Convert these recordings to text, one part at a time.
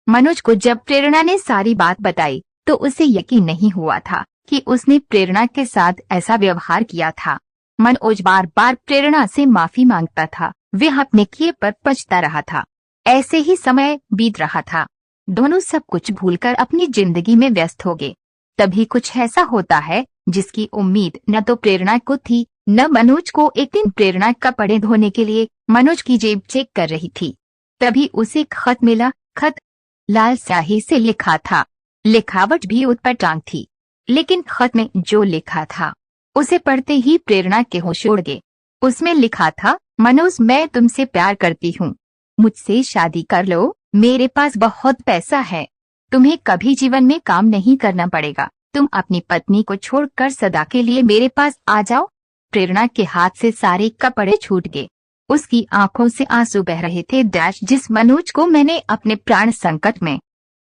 मनोज को जब प्रेरणा ने सारी बात बताई तो उसे यकीन नहीं हुआ था कि उसने प्रेरणा के साथ ऐसा व्यवहार किया था। मनोज बार बार प्रेरणा से माफी मांगता था, वह अपने किए पर पछता रहा था। ऐसे ही समय बीत रहा था। दोनों सब कुछ भूलकर अपनी जिंदगी में व्यस्त हो गए। तभी कुछ ऐसा होता है जिसकी उम्मीद न तो प्रेरणा को थी न मनोज को। एक दिन प्रेरणा कपड़े धोने के लिए मनोज की जेब चेक कर रही थी। तभी उसे एक खत मिला। खत लाल स्याही से लिखा था, लिखावट भी ऊटपटांग थी, लेकिन खत में जो लिखा था उसे पढ़ते ही प्रेरणा के होश उड़ गए। उसमें लिखा था, मनोज मैं तुमसे प्यार करती हूँ, मुझसे शादी कर लो, मेरे पास बहुत पैसा है, तुम्हें कभी जीवन में काम नहीं करना पड़ेगा, तुम अपनी पत्नी को छोड़कर सदा के लिए मेरे पास आ जाओ। प्रेरणा के हाथ से सारे कपड़े छूट गए। उसकी आंखों से आंसू बह रहे थे। जिस मनोज को मैंने अपने प्राण संकट में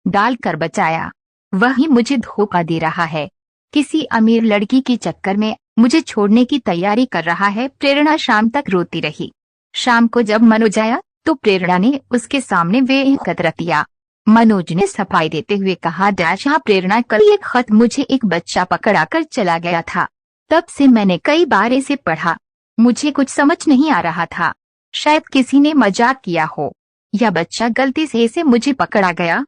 डालकर बचाया वही मुझे धोखा दे रहा है। किसी अमीर लड़की के चक्कर में मुझे छोड़ने की तैयारी कर रहा है। प्रेरणा शाम तक रोती रही। शाम को जब मनोज आया तो प्रेरणा ने उसके सामने वे एकत्र किया। मनोज ने सफाई देते हुए कहा, हाँ प्रेरणा, कल ये खत मुझे एक बच्चा पकड़ा कर चला गया था। तब से मैंने कई बार इसे पढ़ा, मुझे कुछ समझ नहीं आ रहा था। शायद किसी ने मजाक किया हो या बच्चा गलती से इसे मुझे पकड़ा गया।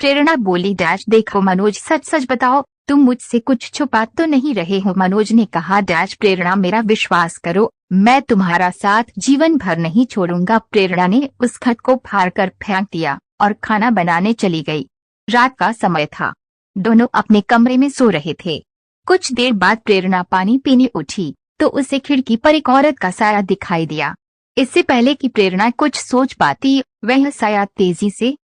प्रेरणा बोली, देखो मनोज, सच सच बताओ, तुम मुझसे कुछ छुपा तो नहीं रहे हो। मनोज ने कहा, प्रेरणा मेरा विश्वास करो, मैं तुम्हारा साथ जीवन भर नहीं छोड़ूंगा। प्रेरणा ने उस खत को फाड़कर फेंक दिया और खाना बनाने चली गई। रात का समय था। दोनों अपने कमरे में सो रहे थे। कुछ देर बाद प्रेरणा पानी पीने उठी तो उसे खिड़की पर एक औरत का साया दिखाई दिया। इससे पहले कि प्रेरणा कुछ सोच पाती, वह साया तेजी से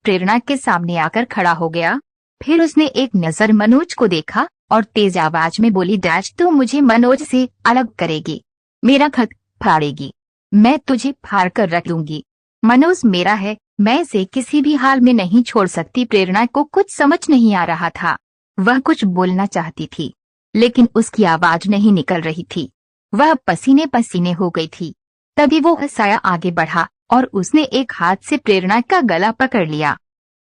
प्रेरणा के सामने आकर खड़ा हो गया। फिर उसने एक नजर मनोज को देखा और तेज आवाज में बोली, तू मुझे मनोज से अलग करेगी, मेरा खत फाड़ेगी, मैं तुझे फाड़ कर रख लूंगी। मनोज मेरा है, मैं इसे किसी भी हाल में नहीं छोड़ सकती। प्रेरणा को कुछ समझ नहीं आ रहा था। वह कुछ बोलना चाहती थी लेकिन उसकी आवाज नहीं निकल रही थी। वह पसीने पसीने हो गई थी। तभी वो साया आगे बढ़ा और उसने एक हाथ से प्रेरणा का गला पकड़ लिया।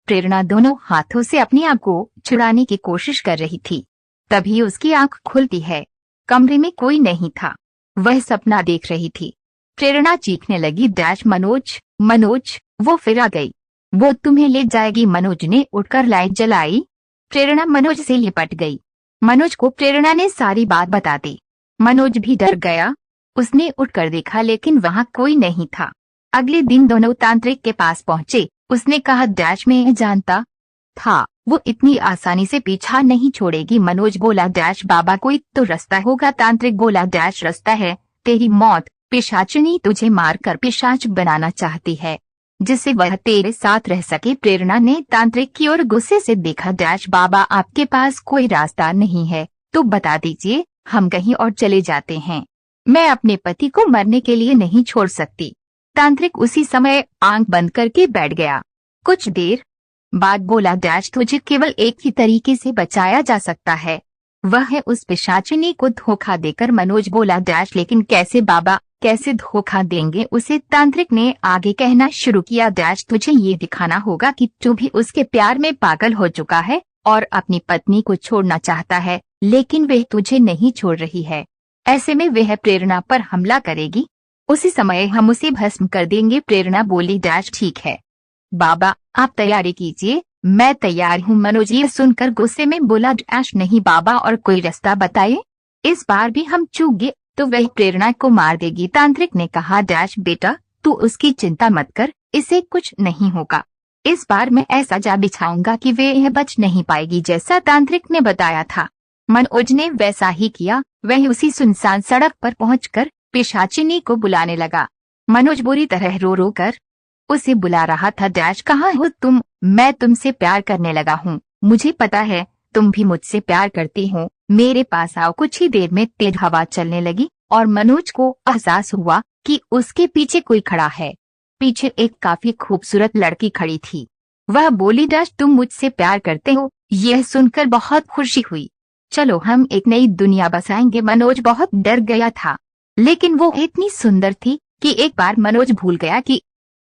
प्रेरणा दोनों हाथों से अपनी आंख को छुड़ाने की कोशिश कर रही थी। तभी उसकी आंख खुलती है। कमरे में कोई नहीं था। वह सपना देख रही थी। प्रेरणा चीखने लगी, मनोज मनोज, वो फिर आ गई, वो तुम्हें ले जाएगी। मनोज ने उठकर लाइट जलाई। प्रेरणा मनोज से लिपट गई। मनोज को प्रेरणा ने सारी बात बता दी। मनोज भी डर गया। उसने उठकर देखा लेकिन वहां कोई नहीं था। अगले दिन दोनों तांत्रिक के पास पहुंचे। उसने कहा, मैं जानता था वो इतनी आसानी से पीछा नहीं छोड़ेगी। मनोज बोला, बाबा कोई तो रास्ता होगा। तांत्रिक बोला, रास्ता है, तेरी मौत। पिशाचिनी तुझे मारकर पिशाच बनाना चाहती है जिससे वह तेरे साथ रह सके। प्रेरणा ने तांत्रिक की ओर गुस्से से देखा। बाबा आपके पास कोई रास्ता नहीं है तो बता दीजिए, हम कहीं और चले जाते हैं, मैं अपने पति को मरने के लिए नहीं छोड़ सकती। तांत्रिक उसी समय आंख बंद करके बैठ गया। कुछ देर बाद बोला, तुझे केवल एक ही तरीके से बचाया जा सकता है, वह है उस पिशाचिनी को धोखा देकर। मनोज बोला, लेकिन कैसे बाबा, कैसे धोखा देंगे उसे? तांत्रिक ने आगे कहना शुरू किया, तुझे ये दिखाना होगा कि तू भी उसके प्यार में पागल हो चुका है और अपनी पत्नी को छोड़ना चाहता है, लेकिन वह तुझे नहीं छोड़ रही है। ऐसे में वह प्रेरणा पर हमला करेगी, उसी समय हम उसे भस्म कर देंगे। प्रेरणा बोली, ठीक है बाबा, आप तैयारी कीजिए, मैं तैयार हूँ। मनोज ये सुनकर गुस्से में बोला, नहीं बाबा, और कोई रास्ता बताइए, इस बार भी हम चूक गए तो वह प्रेरणा को मार देगी। तांत्रिक ने कहा, बेटा तू उसकी चिंता मत कर, इसे कुछ नहीं होगा। इस बार मैं ऐसा जा बिछाऊंगा कि वे यह बच नहीं पाएगी, जैसा तांत्रिक ने बताया था। मनोज ने वैसा ही किया। वह उसी सुनसान सड़क पर पहुंचकर पिशाचिनी को बुलाने लगा। मनोज बुरी तरह रो रो कर उसे बुला रहा था। कहाँ हो तुम? मैं तुमसे प्यार करने लगा हूँ, मुझे पता है तुम भी मुझसे प्यार करती हो, मेरे पास आओ। कुछ ही देर में तेज हवा चलने लगी और मनोज को एहसास हुआ कि उसके पीछे कोई खड़ा है। पीछे एक काफी खूबसूरत लड़की खड़ी थी। वह बोली, तुम मुझसे प्यार करते हो? यह सुनकर बहुत खुशी हुई, चलो हम एक नई दुनिया बसाएंगे। मनोज बहुत डर गया था, लेकिन वो इतनी सुंदर थी कि एक बार मनोज भूल गया कि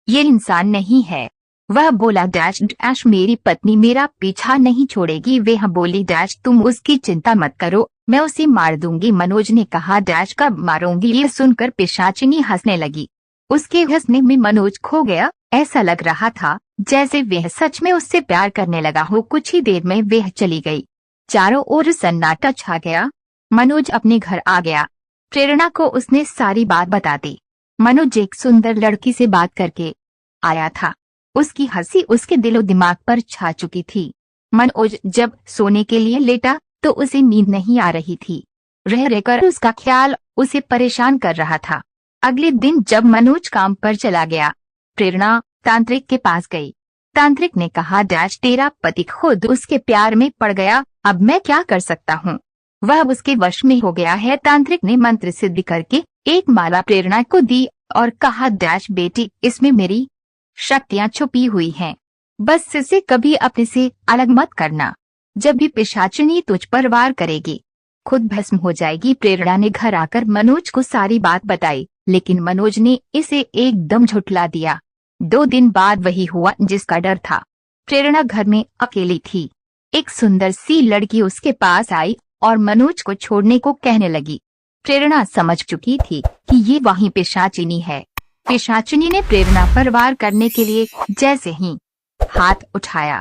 ये इंसान नहीं है। वह बोला डैश डैश मेरी पत्नी मेरा पीछा नहीं छोड़ेगी। वह बोली डैश तुम उसकी चिंता मत करो, मैं उसे मार दूंगी। मनोज ने कहा डैश कब मारूंगी। ये सुनकर पिशाचिनी हंसने लगी। उसके हंसने में मनोज खो गया। ऐसा लग रहा था जैसे वह सच में उससे प्यार करने लगा हो। कुछ ही देर में वह चली गई। चारों ओर सन्नाटा छा गया। मनोज अपने घर आ गया। प्रेरणा को उसने सारी बात बता दी। मनोज एक सुंदर लड़की से बात करके आया था। उसकी हंसी उसके दिलो दिमाग पर छा चुकी थी। मनोज जब सोने के लिए लेटा तो उसे नींद नहीं आ रही थी। रह रहकर उसका ख्याल उसे परेशान कर रहा था। अगले दिन जब मनोज काम पर चला गया, प्रेरणा तांत्रिक के पास गई। तांत्रिक ने कहा डैश तेरा पति खुद उसके प्यार में पड़ गया, अब मैं क्या कर सकता हूँ। वह उसके वश में हो गया है। तांत्रिक ने मंत्र सिद्ध करके एक माला प्रेरणा को दी और कहा डैश बेटी इसमें मेरी शक्तियाँ छुपी हुई हैं, बस इसे कभी अपने से अलग मत करना। जब भी पिशाचिनी तुझ पर वार करेगी खुद भस्म हो जाएगी। प्रेरणा ने घर आकर मनोज को सारी बात बताई, लेकिन मनोज ने इसे एकदम झुठला दिया। 2 दिन बाद वही हुआ जिसका डर था। प्रेरणा घर में अकेली थी। एक सुंदर सी लड़की उसके पास आई और मनोज को छोड़ने को कहने लगी। प्रेरणा समझ चुकी थी कि ये वही पिशाचिनी है। पिशाचिनी ने प्रेरणा पर वार करने के लिए जैसे ही हाथ उठाया,